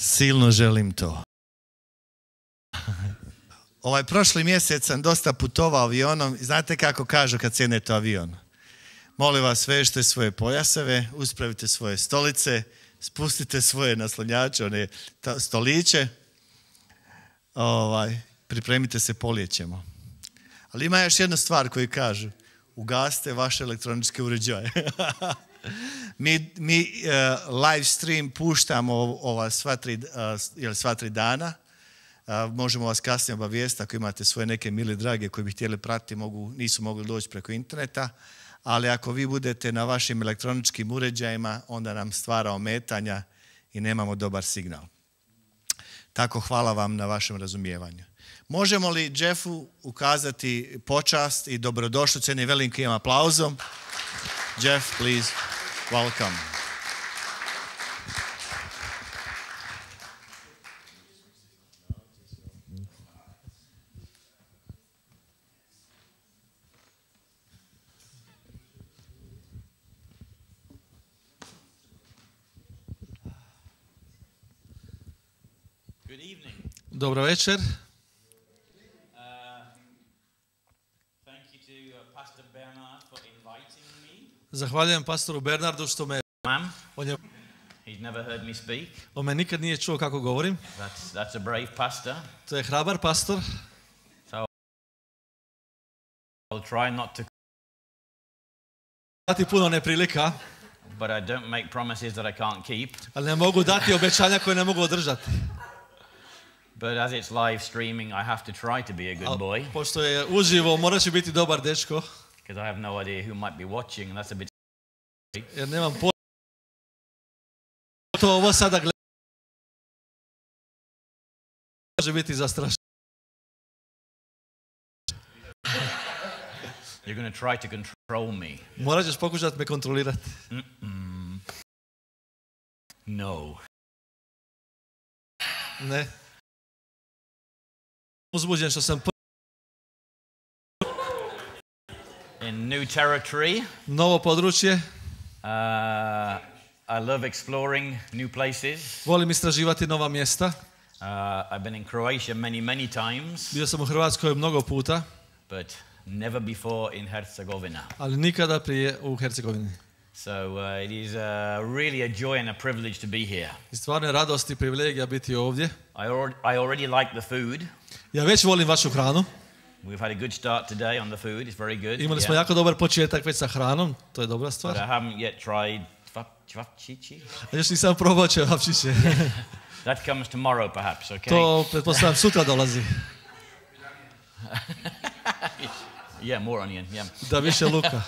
Silno želim to. Prošli mjesec sam dosta putovao avionom. Znate kako kažu kad sjednete u avion? Molim vas, vežite svoje pojaseve, uspravite svoje stolice, spustite svoje naslonjače, one stoliće. Pripremite se, polijećemo. Ali ima još jedna stvar koju kažu. Ugasite vaše elektroničke uređaje. mi live stream puštamo sva tri dana. Možemo vas kasnije obavijestiti ako imate svoje neke mili drage koji bi htjeli pratiti, nisu mogli doći preko interneta. Ali ako vi budete na vašim elektroničkim uređajima, onda nam stvara ometanja i nemamo dobar signal. Tako hvala vam na vašem razumijevanju. Možemo li Jeffu ukazati počast i dobrodošlicu jednim velikim aplauzom? Jeff, please, welcome. Dobro večer. Zahvaljujem pastoru Bernardu što me on me nikad nije čuo kako govorim. That's a brave pastor. To je hrabar pastor. So I'll try not to dati puno neprilika. But I don't make promises that I can't keep. Ali ne mogu dati obećanja koje ne mogu održati. But as it's live streaming, I have to try to be a good boy. Pošto je uživo, morat će biti dobar dečko. Because I have no idea who might be watching, and that's a bit. Jer nemam pojma. To ovo sada gleda. Može biti zastrašeno. You're going to try to control me. Morat ćeš pokušati me kontrolirati. No. Ne. Uzbuđen što sam in new territory. Novo područje. I love exploring new places. Volim istraživati nova mjesta. I've been in Croatia many times. Bio sam u Hrvatskoj mnogo puta. But never before in Herzegovina. Ali nikada prije u Hercegovini. So it is really a joy and a privilege to be here. I stvarno je radost i privilegija biti ovdje. I already like the food. Ja već volim vašu hranu. We've had a good start today on the food. It's very good. Imali smo jako dobar početak već sa hranom, to je dobra stvar. But I haven't yet tried čevapčići. Još nisam probao čevapčiće. That comes tomorrow perhaps, okay? To pretpostavljam sutra dolazi. Yeah, more onion, yeah. Da više luka.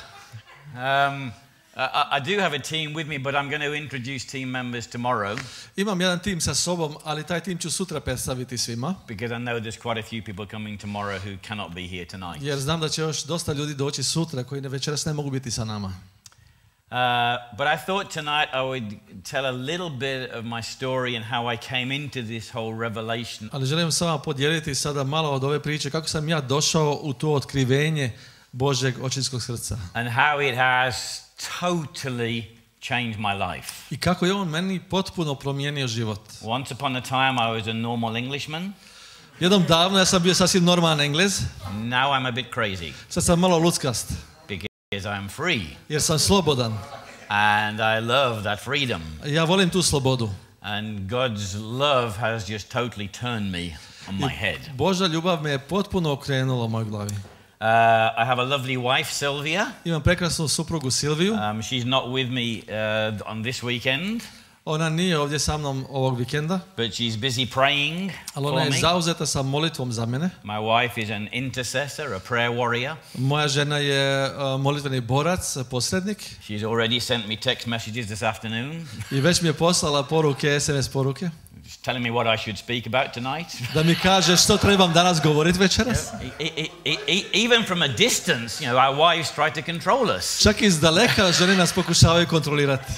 I do have a team with me, but I'm going to introduce team members tomorrow. Imam jedan tim sa sobom, ali taj tim ću sutra predstaviti svima. Because I know there's quite a few people coming tomorrow who cannot be here tonight. Jer znam da će još dosta ljudi doći sutra koji večeras ne mogu biti sa nama. But I thought tonight I would tell a little bit of my story and how I came into this whole revelation. Ali želim s vama podijeliti sada malo od ove priče kako sam ja došao u to otkrivenje Božjeg očinskog srca. And how it has totally changed my life. I kako je on meni potpuno promijenio život. Once upon a time I was a normal Englishman. Jednom davno ja sam bio sasvim normalan Englez. Now I'm a bit crazy. Sad sam malo luckast. Because I'm free. Jer sam slobodan. And I love that freedom. Ja volim tu slobodu. And God's love has just totally turned me on my head. Božja ljubav me je potpuno okrenula u mojoj glavi. I have a lovely wife, Sylvia. Imam prekrasnu suprugu Silviju. She's not with me on this weekend. Ona nije ovdje sa mnom ovog vikenda. But she's busy praying ali ona je zauzeta sa molitvom za mene. My wife is an intercessor, a prayer warrior. Moja žena je molitveni borac, posrednik. She's already sent me text messages this afternoon. I već mi je poslala poruke, SMS poruke. Just telling me what I should speak about tonight. Da mi kaže što trebam danas govoriti večeras. Even from a distance, you know, our wives try to control us. Čak iz daleka žene nas pokušavaju kontrolirati.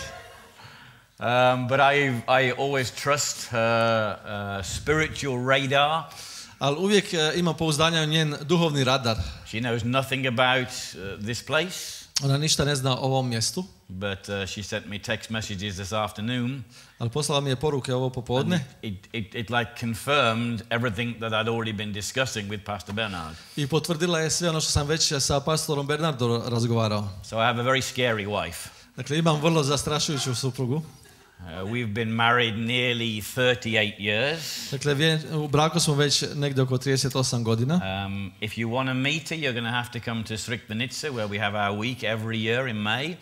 But I always trust her spiritual radar. Ali uvijek ima pouzdanja u njen duhovni radar. She knows nothing about this place. Ona ništa ne zna o ovom mjestu, but she sent me text messages this afternoon. ali poslala mi je poruke ovo popodne. It like confirmed everything that I'd already been discussing with Pastor Bernard. I potvrdila je sve ono što sam već sa pastorom Bernardom razgovarao. So I have a very scary wife. Dakle, imam vrlo zastrašujuću suprugu. We've been married nearly 38 years. Dakle, u braku smo već negdje oko 38 godina. If you want to meet her, you're going to have to come to Srikvenica, where we have our week every year in May.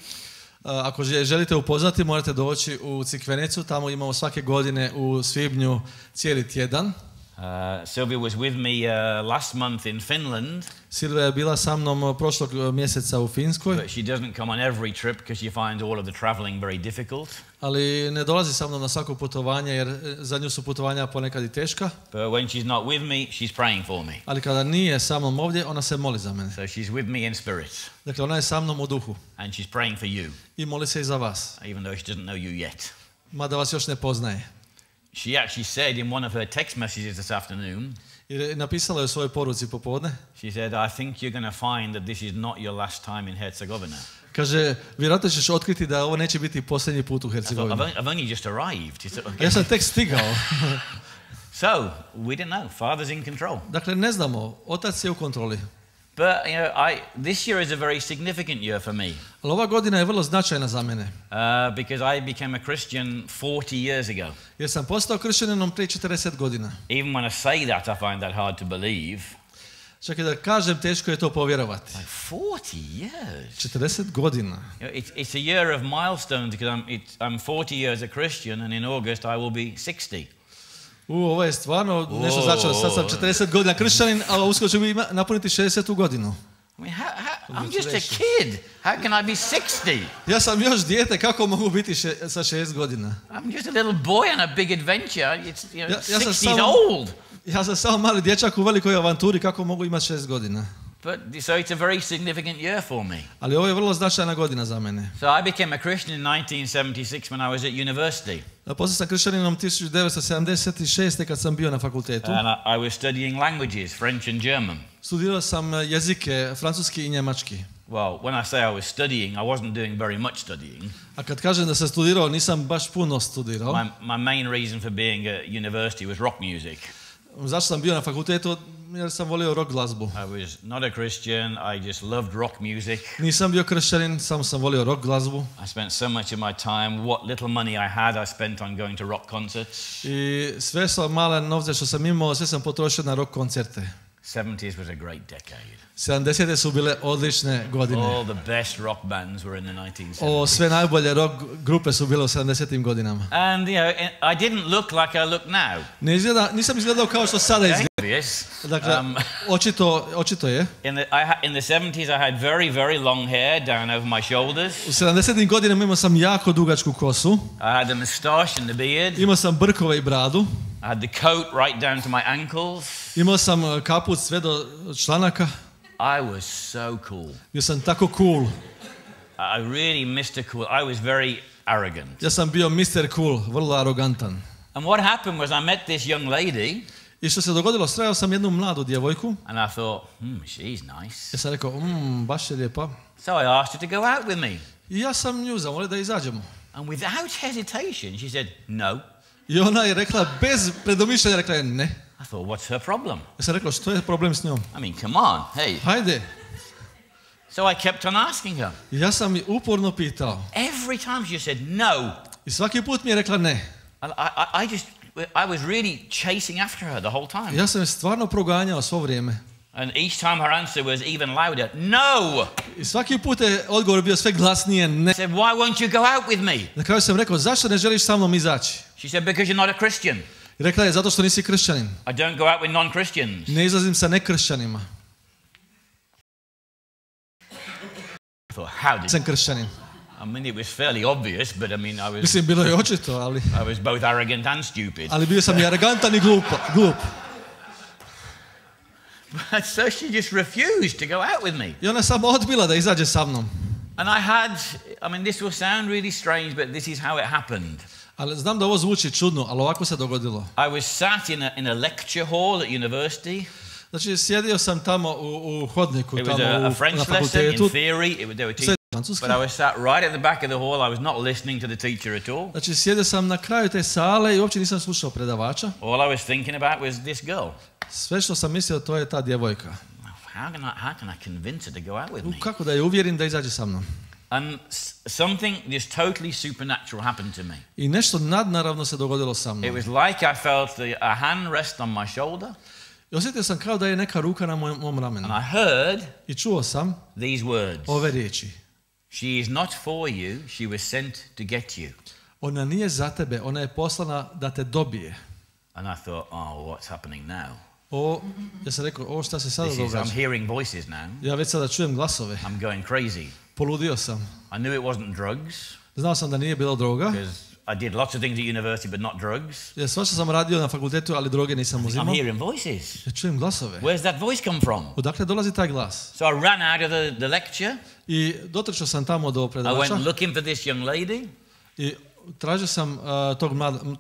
Ako želite upoznati, morate doći u Crikvenicu, tamo imamo svake godine u svibnju cijeli tjedan. Sylvia was with me last month in Finland. Silvija je bila sa mnom prošlog mjeseca u Finskoj. But she doesn't come on every trip because she finds all of the traveling very difficult. Ali ne dolazi sa mnom na svako putovanje jer za nju su putovanja ponekad i teška. But when she's not with me, she's praying for me. Ali kada nije sa mnom ovdje, ona se moli za mene. So she's with me in spirit. Dakle, ona je sa mnom u duhu. And she's praying for you. I moli se i za vas. Even though she doesn't know you yet. Mada vas još ne poznaje. She actually said in one of her text messages this afternoon. I napisala je u svojoj poruci popodne. She said, I think you're going to find that this is not your last time in Herzegovina. Kaže, vjerojatno ćeš otkriti da ovo neće biti posljednji put u Hercegovini. I've only just arrived. Ja sam tek stigao. So, we didn't know. Father's in control. Dakle, ne znamo. Otac je u kontroli. But you know, this year is a very significant year for me. Ali ova godina je vrlo značajna za mene. Because I became a Christian 40 years ago. Jer sam postao kršćaninom prije 40 godina. Even when I say that, I find that hard to believe. Čak i da kažem, teško je to povjerovati. Like 40 years. 40 godina. It's a year of milestones because I'm 40 years a Christian and in August I will be 60. Ovo je stvarno nešto značajno. Sad sam 40 godina kršćanin, a uskoro ću napuniti 60. godinu. I mean, I'm just a kid. How can I be 60? Ja sam još dijete, kako mogu biti sa 60 godina? I'm just a little boy on a big adventure. It's, you know, 60 is old. Ja sam samo mali dječak u velikoj avanturi, kako mogu imati 6 godina? But so it's a very significant year for me. Ali ovo je vrlo značajna godina za mene. So I became a Christian in 1976 when I was at university. Postao sam kršćaninom 1976. kad sam bio na fakultetu. And I was studying languages, French and German. Studirao sam jezike, francuski i njemački. Well, when I say I was studying, I wasn't doing very much studying. A kad kažem da sam studirao, nisam baš puno studirao. My main reason for being at university was rock music. Zašto sam bio na fakultetu? Jer sam volio rock glazbu. I was not a Christian, I just loved rock music. Nisam bio kršćanin, samo sam volio rock glazbu. I spent so much of my time, what little money I had, I spent on going to rock concerts. I sve male novce što sam imao, sve sam potrošio na rock koncerte. 70s was a great decade. 70. su bile odlične godine. All the best rock bands were in the 1970s. Sve najbolje rock grupe su bile u 70. godinama. And you know, I didn't look like I look now. Nisam izgledao kao što sada izgledam. Dakle, očito je. In the 70s I had very, very long hair down over my shoulders. U 70. godinama imao sam jako dugačku kosu. I had a moustache and a beard. Imao sam brkove i bradu. I had the coat right down to my ankles. Imao sam kaput sve do članaka. I was so cool. Bio sam tako cool. I really Mr. Cool. I was very arrogant. Ja sam bio Mr. Cool, vrlo arogantan. And what happened was I met this young lady. I što se dogodilo, sreo sam jednu mladu djevojku. And I thought, she's nice. Ja sam rekao, baš je lijepa. So I asked her to go out with me. I ja sam nju zamolio da izađemo. And without hesitation, she said, no. I ona je rekla, bez predomišljanja, rekla je ne. I thought, what's her problem? Ja sam rekao, što je problem s njom? I mean, come on, hey. Hajde. So I kept on asking her. I ja sam je uporno pitao. Every time she said no. I svaki put mi je rekla ne. And I was really chasing after her the whole time. Ja sam je stvarno proganjao svo vrijeme. And each time her answer was even louder, no. I svaki put je odgovor bio sve glasnije ne. I said, why won't you go out with me? Na kraju sam rekao, zašto ne želiš sa mnom izaći? She said, because you're not a Christian. I rekla je, zato što nisi kršćanin. I don't go out with non-Christians. Ne izlazim sa nekršćanima. I thought, how did Sam kršćanin. I mean, it was fairly obvious, but I mean, Mislim, bilo je očito, ali... I was both arrogant and stupid. Ali bio sam i arogantan i glup. But so she just refused to go out with me. I ona samo odbila da izađe sa mnom. And I mean, this will sound really strange, but this is how it happened. Ali znam da ovo zvuči čudno, ali ovako se dogodilo. I was sat in a lecture hall at university. Znači, sjedio sam tamo u hodniku, tamo na fakultetu. It was a French lesson in theory. They were teaching francuski. But I was sat right at the back of the hall. I was not listening to the teacher at all. Znači, sjedio sam na kraju te sale i uopće nisam slušao predavača. All I was thinking about was this girl. Sve što sam mislio, to je ta djevojka. How can I convince her to go out with me? Kako da je uvjerim da izađe sa mnom? And something just totally supernatural happened to me. I nešto nadnaravno se dogodilo sa mnom. It was like I felt a hand rest on my shoulder. I osjetio sam kao da je neka ruka na mom ramenu. And I heard I čuo sam these words. ove riječi. She is not for you, she was sent to get you. Ona nije za tebe, ona je poslana da te dobije. And I thought, oh, what's happening now? Ja sam rekao, šta se sada I'm događa? hearing voices now. Ja već sada čujem glasove. I'm going crazy. Poludio sam. I knew it wasn't drugs. Znao sam da nije bilo droga. Because I did lots of things at university, but not drugs. Ja svašta sam radio na fakultetu, ali droge nisam uzimao. I'm hearing voices. Ja čujem glasove. Where's that voice come from? Odakle dolazi taj glas? So I ran out of the lecture. I dotrčao sam tamo do I predavača. went looking for this young lady. I tražio sam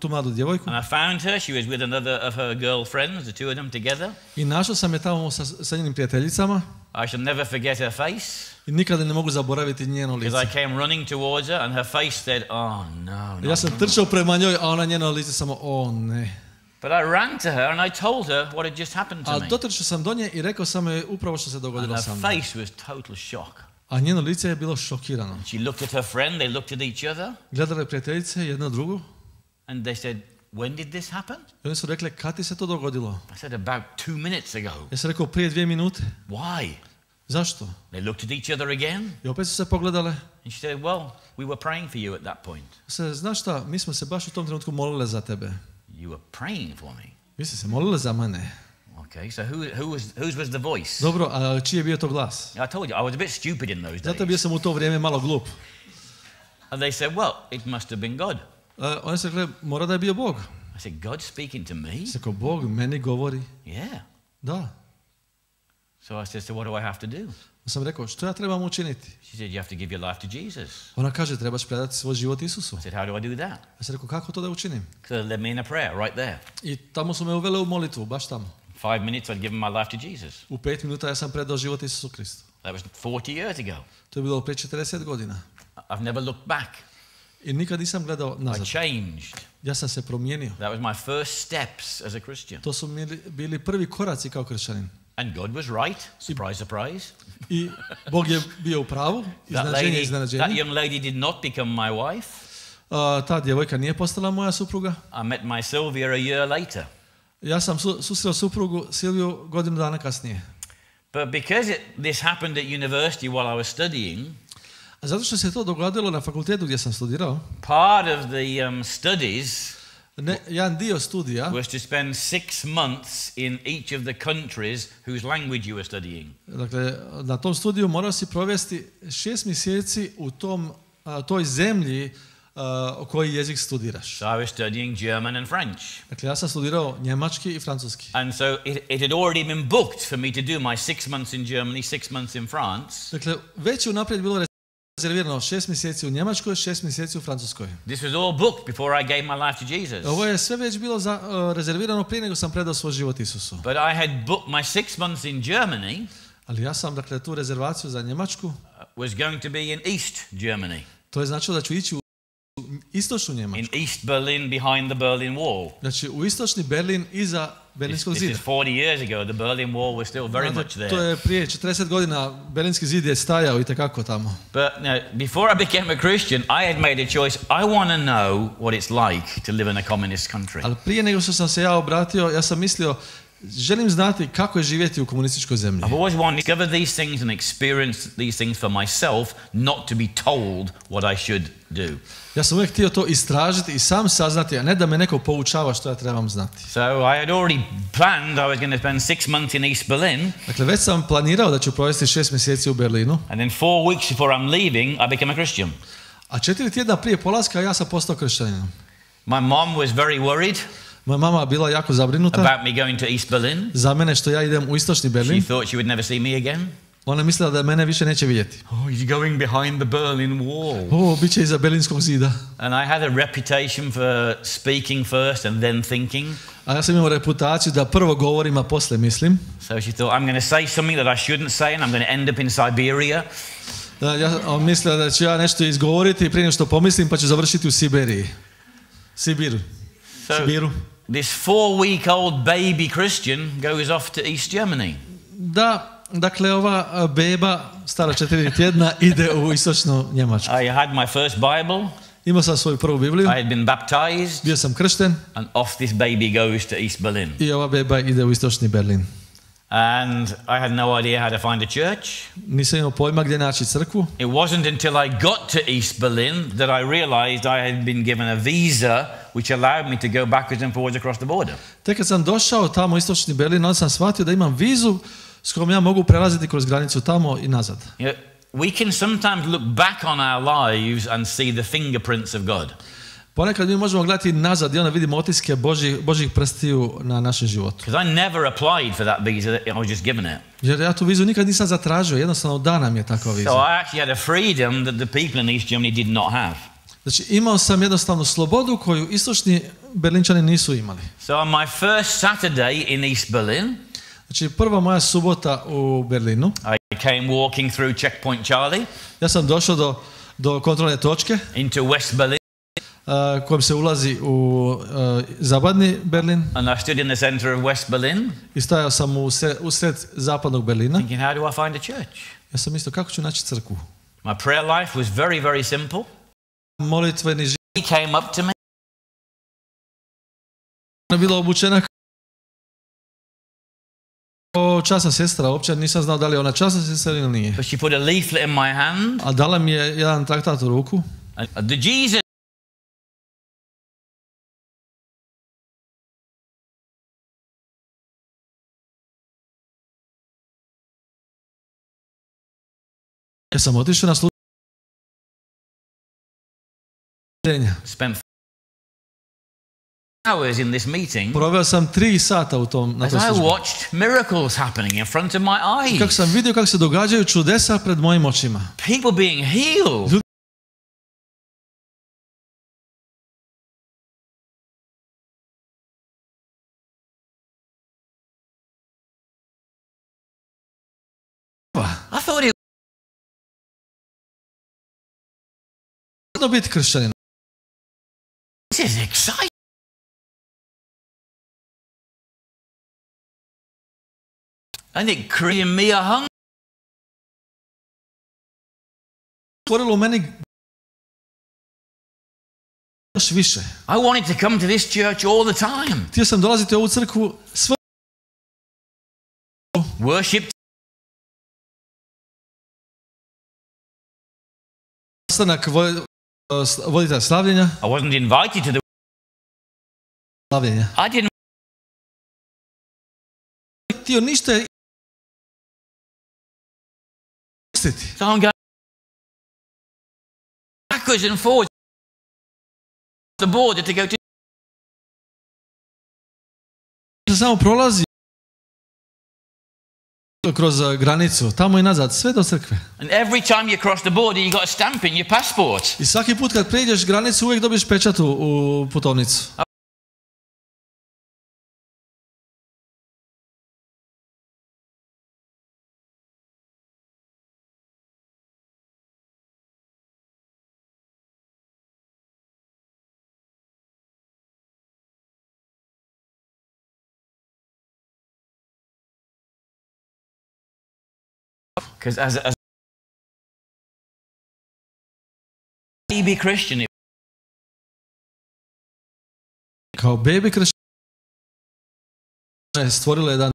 tu mladu djevojku. And I found her. She was with another of her girlfriends, the two of them together. I našao sam je tamo sa njenim prijateljicama. I shall never forget her face. I nikada ne mogu zaboraviti njeno lice. Because I came running towards her and her face said, oh no. Ja sam trčao prema njoj, a ona njeno lice samo, o ne. But I ran to her and I told her what had just happened to me. A dotrčao sam do nje i rekao sam joj upravo što se dogodilo sa mnom. And her face was total shock. A njeno lice je bilo šokirano. She looked at her friend, they looked at each other. Gledale prijateljice jedna drugu. And they said, when did this happen? I oni su rekli, kad ti se to dogodilo? I said, about 2 minutes ago. Ja sam rekao, prije 2 minute. Why? Zašto? They looked at each other again. I opet su se pogledale. And she said, well, we were praying for you at that point. Znaš šta, mi smo se baš u tom trenutku molile za tebe. You were praying for me. Vi ste se molile za mene. Okay, so whose was the voice? Dobro, a čiji je bio to glas? I told you, I was a bit stupid in those days. Zato bio sam u to vrijeme malo glup. And they said, well, it must have been God. Oni su rekli, mora da je bio Bog. I said, God speaking to me? Ja rekao, Bog meni govori. Yeah. Da. So I said, so what do I have to do? Ja sam rekao, što ja trebam učiniti? She said, you have to give your life to Jesus. Ona kaže, trebaš predati svoj život Isusu. I said, how do I do that? Ja sam rekao, kako to da učinim? So they led me in a prayer right there. I tamo su me uvele u molitvu, baš tamo. 5 minutes I'd given my life to Jesus. U 5 minuta ja sam predao život Isusu Kristu. That was 40 years ago. To je bilo prije 40 godina. I've never looked back. I nikad nisam gledao nazad. I changed. Ja sam se promijenio. That was my first steps as a Christian. To su bili prvi koraci kao kršćanin. And God was right. Surprise, surprise. I Bog je bio u pravu. Iznenađenje, iznenađenje. That young lady did not become my wife. Ta djevojka nije postala moja supruga. I met my Sylvia a year later. Ja sam susreo suprugu Silviju godinu dana kasnije. But because this happened at university while I was studying, a zato što se to dogodilo na fakultetu gdje sam studirao, part of the studies jedan dio studija was to spend 6 months in each of the countries whose language you were studying. Dakle, na tom studiju morao si provesti 6 mjeseci u toj zemlji koji jezik studiraš. So I was studying German and French. Dakle, ja sam studirao njemački i francuski. And so it had already been booked for me to do my 6 months in Germany, 6 months in France. Dakle, već je unaprijed bilo rezervirano 6 mjeseci u Njemačkoj, 6 mjeseci u Francuskoj. This was all booked before I gave my life to Jesus. Ovo je sve već bilo rezervirano prije nego sam predao svoj život Isusu. But I had booked my 6 months in Germany. Ali ja sam, dakle, tu rezervaciju za Njemačku was going to be in East Germany. To je značilo da ću ići u istočnu Njemačku. In East Berlin behind the Berlin Wall. Znači u istočni Berlin iza Berlinskog zida. This is 40 years ago. The Berlin Wall was still very much there. To je prije 40 godina Berlinski zid je stajao itekako tamo. But before I became a Christian, I had made a choice. I want to know what it's like to live in a communist country. Ali prije nego što sam se ja obratio, ja sam mislio želim znati kako je živjeti u komunističkoj zemlji. I've always wanted to discover these things and experience these things for myself, not to be told what I should do. Ja sam uvijek htio to istražiti i sam saznati, a ne da me neko poučava što ja trebam znati. So I had already planned I was going to spend 6 months in East Berlin. Dakle, već sam planirao da ću provesti 6 mjeseci u Berlinu. And then 4 weeks before I'm leaving, I became a Christian. A 4 tjedna prije polaska ja sam postao kršćaninom. My mom was very worried. Moja mama bila jako zabrinuta about me going to East Berlin. Za mene što ja idem u istočni Berlin. She thought she would never see me again. Ona mislila da mene više neće vidjeti. Oh, he's going behind the Berlin Wall. Biće iza Berlinskog zida. And I had a reputation for speaking first and then thinking. A ja sam imao reputaciju da prvo govorim, a poslije mislim. So she thought, I'm going to say something that I shouldn't say and I'm going to end up in Siberia. Ja mislim da ću ja nešto izgovoriti prije nego što pomislim, pa ću završiti u Sibiru. Sibiru. This 4-week-old baby Christian goes off to East Germany. Da, dakle ova beba stara 4 tjedna ide u istočnu Njemačku. I had my first Bible. Imao sam svoju prvu Bibliju. I had been baptized. Bio sam kršten. And off this baby goes to East Berlin. I ova beba ide u istočni Berlin. And I had no idea how to find a church. Nisam imao pojma gdje naći crkvu. It wasn't until I got to East Berlin that I realized I had been given a visa which allowed me to go backwards and forwards across the border. Tek kad sam došao tamo u istočni Berlin, onda sam shvatio da imam vizu s kojom ja mogu prelaziti kroz granicu tamo i nazad. We can sometimes look back on our lives and see the fingerprints of God. Ponekad mi možemo gledati nazad i onda vidimo otiske Božjih prstiju na našem životu. Because I never applied for that visa, I was just given it. Jer ja tu vizu nikad nisam zatražio, jednostavno dana mi je takva viza. So I actually had a freedom that the people in East Germany did not have. Znači imao sam jednostavno slobodu koju istočni Berlinčani nisu imali. So on my first Saturday in East Berlin, znači prva moja subota u Berlinu, I came walking through Checkpoint Charlie. Ja sam došao do kontrolne točke. Into West Berlin. Kojom se ulazi u zapadni Berlin. And I stood in the center of West Berlin. I stajao sam usred zapadnog Berlina. Thinking, how do I find a church? Ja sam mislio kako ću naći crkvu. My prayer life was very, very simple. Molitveni život. He came up to me. Ona bila obučena kao časna sestra, uopće nisam znao da li je ona časna sestra ili nije. But she put a leaflet in my hand. A dala mi je jedan traktat u ruku. The Jesus Ja sam otišao na služenje. Spent hours in this meeting. Proveo sam 3 sata na tom služenju. As I watched miracles happening in front of my eyes. Kako sam vidio kako se događaju čudesa pred mojim očima. People being healed. I thought it biti kršćanin. This is exciting. And it created me a hunger. Stvorilo u meni još više. I wanted to come to this church all the time. Htio sam dolaziti u ovu crkvu sve. Worship. Sastanak voditelja slavljenja. I wasn't invited to the slavljenja. I didn't htio ništa istiti. So I'm going backwards and forwards the border to go to. Samo prolazi kroz granicu, tamo i nazad, sve do crkve. And every time you cross the border, you got a stamp in your passport. I svaki put kad pređeš granicu, uvijek dobiješ pečat u putovnicu. Because as a baby Christian, kao baby kršćan je stvorila jedan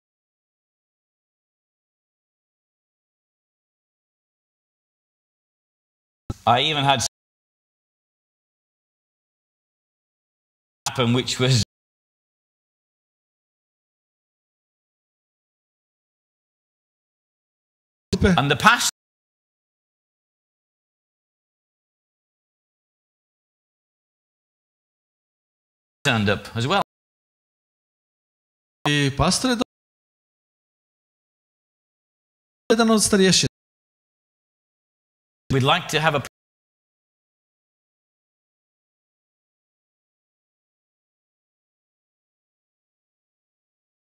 I even had happen which was and the pastor turned up as well. I pastor je jedan od starješina. We'd like to have a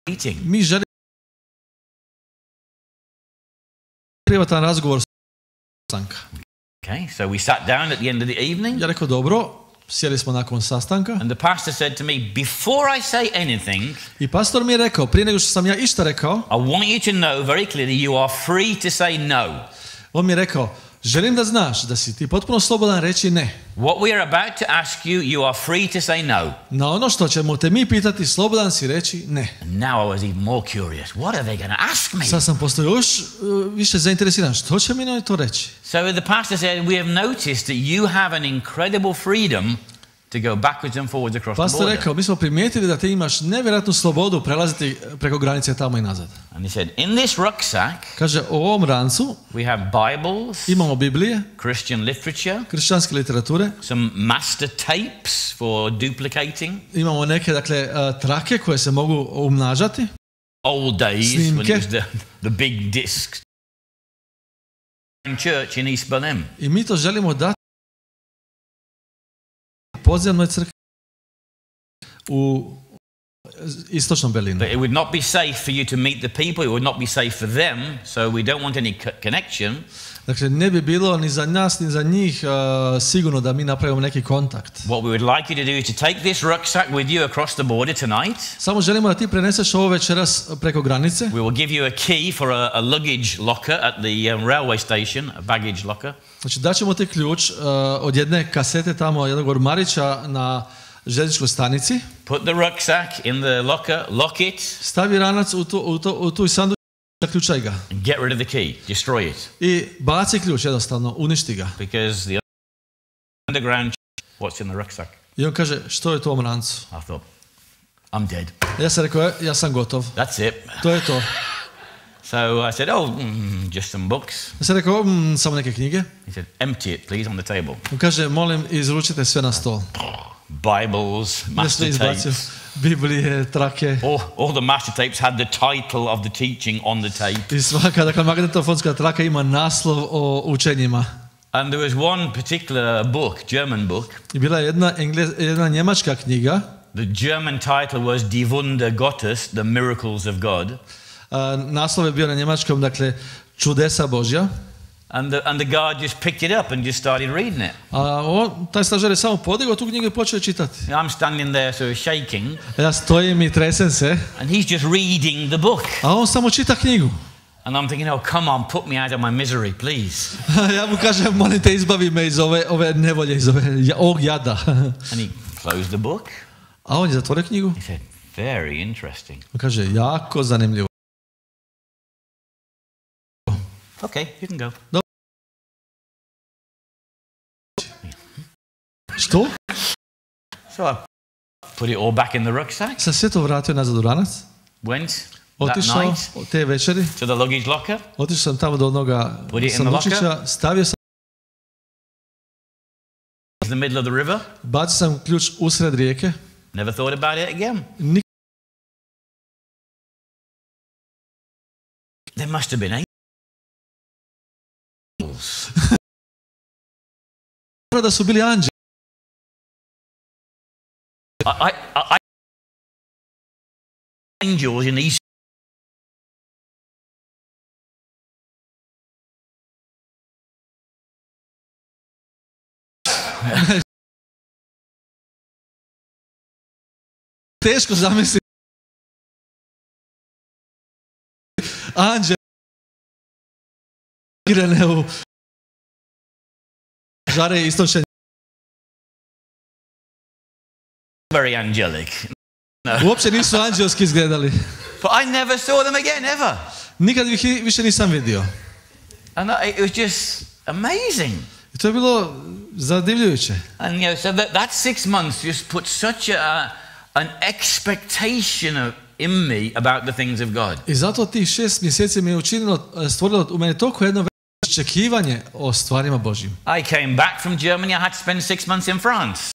meeting. Mi želimo privatan razgovor sastanka. Okay, so we sat down at the end of the evening. Ja rekao, dobro, sjeli smo nakon sastanka. And the pastor said to me, before I say anything, I pastor mi je rekao, prije nego što sam ja išta rekao, I want you to know very clearly you are free to say no. on mi je rekao, želim da znaš da si ti potpuno slobodan reći ne. What we are about to ask you, you are free to say no. Na ono što ćemo te mi pitati, slobodan si reći ne. And now I was even more curious. What are they going to ask me? Sad sam postao još više zainteresiran. Što će mi to reći? So the pastor said, we have noticed that you have an incredible freedom to go backwards and forwards across the Pastor border. rekao, mi smo primijetili da ti imaš nevjerojatnu slobodu prelaziti preko granice tamo i nazad. And he said, in this rucksack, Kaže, u ovom rancu we have Bibles, imamo Biblije, Christian literature, kršćanske literature, some master tapes for duplicating. imamo neke, dakle, trake koje se mogu umnažati, Old days when it snimke. was the big discs. Church in East Berlin. I mi to želimo dati podzemnoj crkvi u istočnom Berlinu. But it would not be safe for you to meet the people. It would not be safe for them. So we don't want any connection. Dakle, ne bi bilo ni za nas, ni za njih sigurno da mi napravimo neki kontakt. What we would like you to do is to take this rucksack with you across the border tonight. Samo želimo da ti preneseš ovo večeras preko granice. We will give you a key for a luggage locker at the railway station, a baggage locker. Znači, daćemo ti ključ od jedne kasete tamo, jednog ormarića na željezničkoj stanici. Put the rucksack in the locker, lock it. Stavi ranac u tu sanduč, zaključaj ga. And get rid of the key. Destroy it. I baci ključ jednostavno, uništi ga. Because the underground, what's in the rucksack? I on kaže, što je to u ovom rancu? I thought, I'm dead. Ja sam rekao, ja sam gotov. That's it. To je to. So I said, just some books. Ja sam rekao, samo neke knjige. He said, empty it, please, on the table. On kaže, molim, izručite sve na stol. Bibles, Ja sve master izbacio. tapes. Biblije, trake. All the master tapes had the title of the teaching on the tape. I svaka, dakle, magnetofonska traka ima naslov o učenjima. And there was one particular book, German book. I bila je jedna njemačka knjiga. The German title was Die Wunder Gottes, The Miracles of God. Naslov je bio na njemačkom, dakle, čudesa Božja. And the guard just picked it up and just started reading it. Taj stažer je samo podigao tu knjigu i počeo čitati. I'm standing there sort of shaking. Ja stojim i tresem se. And he's just reading the book. A on samo čita knjigu. And I'm thinking, come on, put me out of my misery, please. Ja mu kažem, molim te, izbavi me iz ove nevolje, iz ovog jada. And he closed the book. A on je zatvorio knjigu. He said, very interesting. On kaže, jako zanimljivo. Okay, you can go. Što? So I put it all back in the rucksack. Sam sve to vratio nazad u ranac. Went that Otišao night te večeri. to the luggage locker. Otišao sam tamo do onoga Put it in the sandučića. Stavio sam, In the middle of the river. bacio sam ključ usred rijeke. Never thought about it again. There must have been angels. Da su bili anđeli. I angels in these. Teško zamisliti. Anđeli u žare istočenja. Very angelic. Uopće nisu anđelski izgledali. But I never saw them again, ever. Nikad ih više nisam vidio. And it was just amazing. I to je bilo zadivljujuće. And so that 6 months just put such an expectation in me about the things of God. I zato tih 6 mjeseci mi je stvorilo u meni toliko jedno očekivanje o stvarima Božjim. I came back from Germany, I had to spend 6 months in France.